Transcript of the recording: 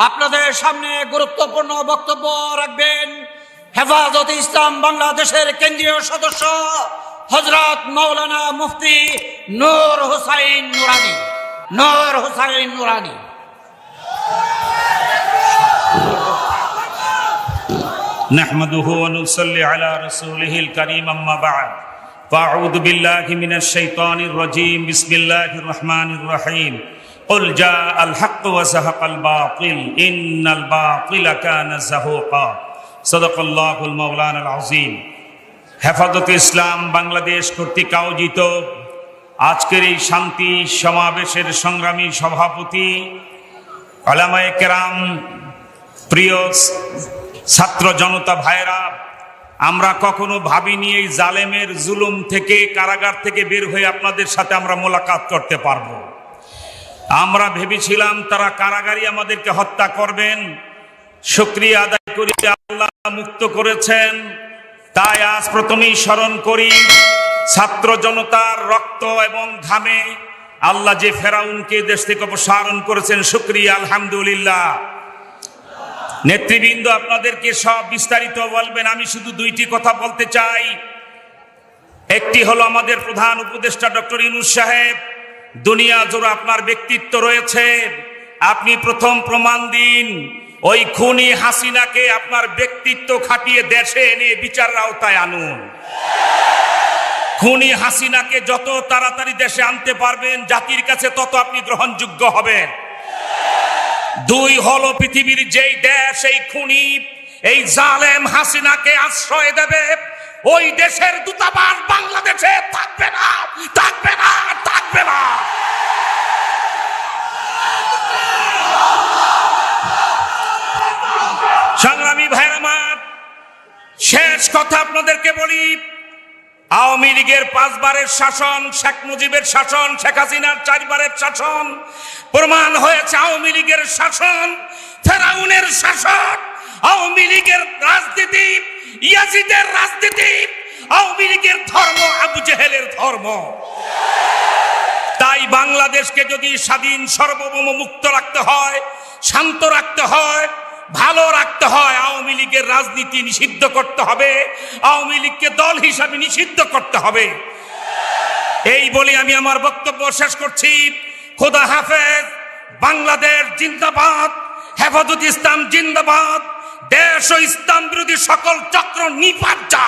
আপনাদের সামনে গুরুত্বপূর্ণ বক্তব্য রাখবেন হেফাজতে ইসলাম বাংলাদেশের কেন্দ্রীয় সদস্য হযরত মাওলানা মুফতি নূর হোসাইন নুরানী। نحمده ونصلي على رسوله الكريم أما بعد فأعوذ بالله من الشيطان الرجيم بسم الله الرحمن الرحيم قل جاء الحق وزهق الباطل إن الباطل كان زهوقا صدق الله المولانا العظيم হেফাজতে ইসলাম বাংলাদেশ কর্তৃক আয়োজিত আজকের এই শান্তি সমাবেশের সংগ্রামী সভাপতি উলামায়ে কেরাম, প্রিয় ছাত্র জনতা ভাইরা, আমরা কখনো ভাবিনি এই জালেমের জুলুম থেকে, কারাগার থেকে বের হয়ে আপনাদের সাথে আমরা মোলাকাত করতে পারবো। আমরা ভেবেছিলাম তারা কারাগারই আমাদেরকে হত্যা করবেন। শুকরিয়া আদায় করি আল্লাহ মুক্ত করেছেন। তাই আজ প্রথমেই স্মরণ করি ছাত্র জনতার রক্ত এবং ঘামে আল্লাহ যে ফেরাউনকে দেশ থেকে অপসারণ করেছেন, শুকরিয়া আলহামদুলিল্লাহ। নেতৃবৃন্দ আপনাদেরকে সব বিস্তারিত বলবেন, আমি শুধু দুইটি কথা বলতে চাই। একটি হলো আমাদের প্রধান উপদেষ্টা ডক্টর ইউনূস সাহেব, দুনিয়া জোড়া আপনার ব্যক্তিত্ব রয়েছে, আপনি প্রথম প্রমাণ দিন। ওই খুনি হাসিনাকে আপনার ব্যক্তিত্ব খাটিয়ে দেশে এনে বিচারের আওতায় আনুন। খুনি হাসিনাকে যত তাড়াতাড়ি দেশে আনতে পারবেন জাতির কাছে তত আপনি গ্রহণযোগ্য হবেন। দুই হলো পৃথিবীর যেই দেশ এই খুনি এই জালেম হাসিনাকে আশ্রয় দেবে, ওই দেশের দূতাবাস বাংলাদেশে থাকবে না। সংগ্রামী ভাইরা আমার, শেষ কথা আপনাদেরকে বলি, আওয়ামী লীগের 5 বারের শাসন, শেখ মুজিবের শাসন, শেখ হাসিনার 4 বারের শাসন প্রমাণ হয়েছে আওয়ামী লীগের শাসন ফেরাউনের শাসন। আওয়ামী লীগের রাজনীতি ইয়াজিদের রাজনীতি, আওয়ামী লীগের ধর্ম আবু জেহেলের ধর্ম। তাই বাংলাদেশকে যদি স্বাধীন, সার্বভৌম, মুক্ত রাখতে হয়, শান্ত রাখতে হয়, ভালো রাখতে হয়, আওয়ামী লীগের রাজনীতি নিষিদ্ধ করতে হবে, আওয়ামী লীগকে দল হিসাবে নিষিদ্ধ করতে হবে। এই বলে আমি আমার বক্তব্য শেষ করছি। খোদা হাফেজ। বাংলাদেশ জিন্দাবাদ, হেফাজতে ইসলাম জিন্দাবাদ, দেশ ও ইসলাম বিরোধী সকল চক্র নিপাত যা।